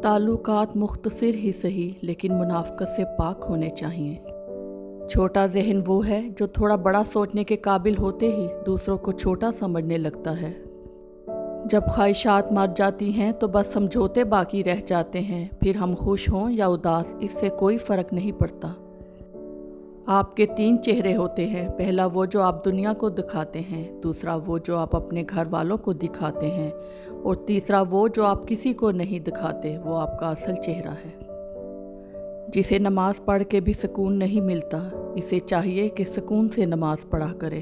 ताल्लुकात मुख्तसर ही सही लेकिन मुनाफ़क़त से पाक होने चाहिए। छोटा जहन वो है जो थोड़ा बड़ा सोचने के काबिल होते ही दूसरों को छोटा समझने लगता है। जब ख्वाहिशात मर जाती हैं तो बस समझौते बाकी रह जाते हैं, फिर हम खुश हों या उदास इससे कोई फ़र्क नहीं पड़ता। आपके 3 चेहरे होते हैं, पहला वो जो आप दुनिया को दिखाते हैं, दूसरा वो जो आप अपने घर वालों को दिखाते हैं और तीसरा वो जो आप किसी को नहीं दिखाते, वो आपका असल चेहरा है। जिसे नमाज पढ़ के भी सुकून नहीं मिलता, इसे चाहिए कि सुकून से नमाज पढ़ा करे।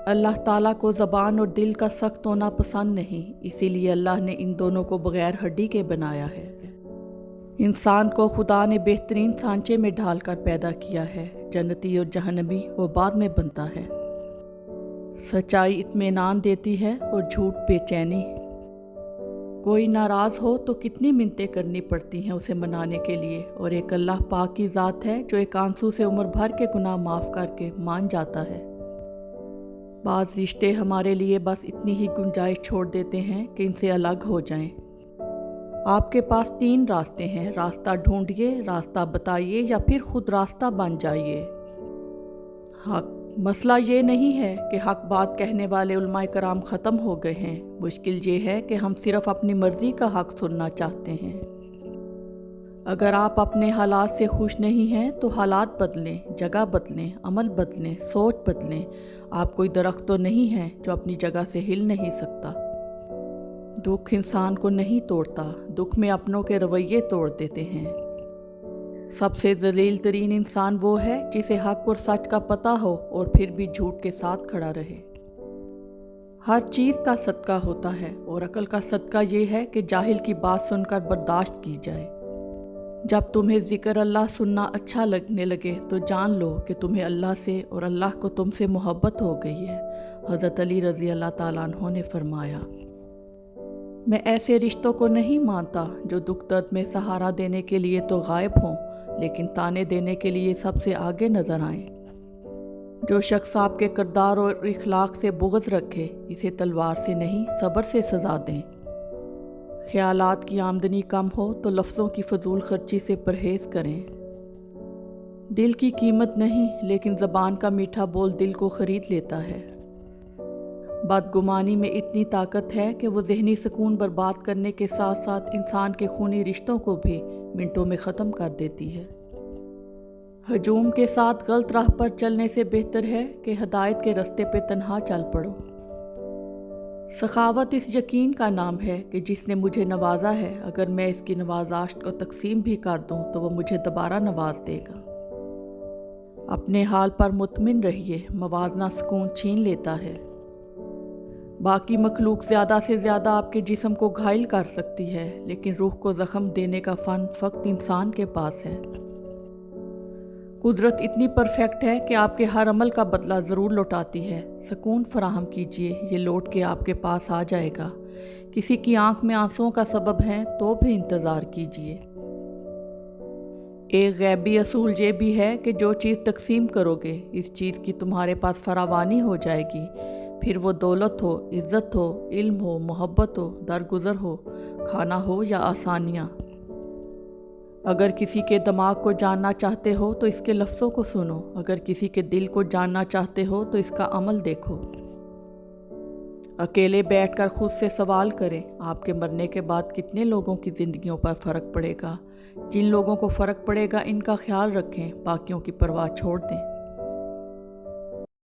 अल्लाह ताला को ज़बान और दिल का सख्त होना पसंद नहीं, इसीलिए अल्लाह ने इन दोनों को बग़ैर हड्डी के बनाया है। इंसान को खुदा ने बेहतरीन सांचे में ढालकर पैदा किया है। जन्नती और जहन्नमी वो बाद में बनता है। सच्चाई इत्मीनान देती है और झूठ बेचैनी। कोई नाराज़ हो तो कितनी मिन्नतें करनी पड़ती हैं उसे मनाने के लिए, और एक अल्लाह पाक की ज़ात है जो एक आंसू से उम्र भर के गुनाह माफ़ करके मान जाता है। बाज़ रिश्ते हमारे लिए बस इतनी ही गुंजाइश छोड़ देते हैं कि इनसे अलग हो जाएं। आपके पास 3 रास्ते हैं, रास्ता ढूंढिए, रास्ता बताइए या फिर खुद रास्ता बन जाइए। हक मसला ये नहीं है कि हक बात कहने वाले उलमाए कराम ख़त्म हो गए हैं, मुश्किल ये है कि हम सिर्फ़ अपनी मर्ज़ी का हक सुनना चाहते हैं। अगर आप अपने हालात से खुश नहीं हैं तो हालात बदलें, जगह बदलें, अमल बदलें, सोच बदलें। आप कोई दरख्त तो नहीं हैं जो अपनी जगह से हिल नहीं सकता। दुख इंसान को नहीं तोड़ता, दुख में अपनों के रवैये तोड़ देते हैं। सबसे जलील तरीन इंसान वो है जिसे हक और सच का पता हो और फिर भी झूठ के साथ खड़ा रहे। हर चीज़ का सदका होता है और अकल का सदका ये है कि जाहिल की बात सुनकर बर्दाश्त की जाए। जब तुम्हें ज़िक्र अल्लाह सुनना अच्छा लगने लगे तो जान लो कि तुम्हें अल्लाह से और अल्लाह को तुमसे मोहब्बत हो गई है। हज़रत अली रज़ी अल्लाह ताला अन्हु ने फरमाया, मैं ऐसे रिश्तों को नहीं मानता जो दुख दर्द में सहारा देने के लिए तो गायब हों लेकिन ताने देने के लिए सबसे आगे नज़र आएं। जो शख्स आपके किरदार और इखलाक से बुग़्ज़ रखे, इसे तलवार से नहीं सब्र से सज़ा दें। ख्यालात की आमदनी कम हो तो लफ्ज़ों की फजूल खर्ची से परहेज़ करें। दिल की कीमत नहीं लेकिन ज़बान का मीठा बोल दिल को ख़रीद लेता है। बदगुमानी में इतनी ताकत है कि वो ज़हनी सुकून बर्बाद करने के साथ साथ इंसान के खूनी रिश्तों को भी मिनटों में ख़त्म कर देती है। हजूम के साथ गलत राह पर चलने से बेहतर है कि हिदायत के रास्ते पे तन्हा चल पड़ो। सखावत इस यकीन का नाम है कि जिसने मुझे नवाजा है, अगर मैं इसकी नवाजाश्त को तकसीम भी कर दूं तो वो मुझे दोबारा नवाज देगा। अपने हाल पर मुतमिन रहिए, मवाजना सुकून छीन लेता है। बाकी मखलूक ज़्यादा से ज़्यादा आपके जिस्म को घायल कर सकती है, लेकिन रूह को ज़ख्म देने का फ़न फ़कत इंसान के पास है। कुदरत इतनी परफेक्ट है कि आपके हर अमल का बदला ज़रूर लौटाती है। सुकून फराहम कीजिए, ये लौट के आपके पास आ जाएगा। किसी की आंख में आंसुओं का सबब है तो भी इंतज़ार कीजिए। एक गैबी असूल ये भी है कि जो चीज़ तकसीम करोगे, इस चीज़ की तुम्हारे पास फरावानी हो जाएगी। फिर वो दौलत हो, इज़्ज़त हो, इल्म हो, मोहब्बत हो, दरगुजर हो, खाना हो या आसानियाँ। अगर किसी के दिमाग को जानना चाहते हो तो इसके लफ्ज़ों को सुनो, अगर किसी के दिल को जानना चाहते हो तो इसका अमल देखो। अकेले बैठकर खुद से सवाल करें, आपके मरने के बाद कितने लोगों की ज़िंदगियों पर फ़र्क पड़ेगा। जिन लोगों को फ़र्क पड़ेगा इनका ख्याल रखें, बाकियों की परवाह छोड़ दें।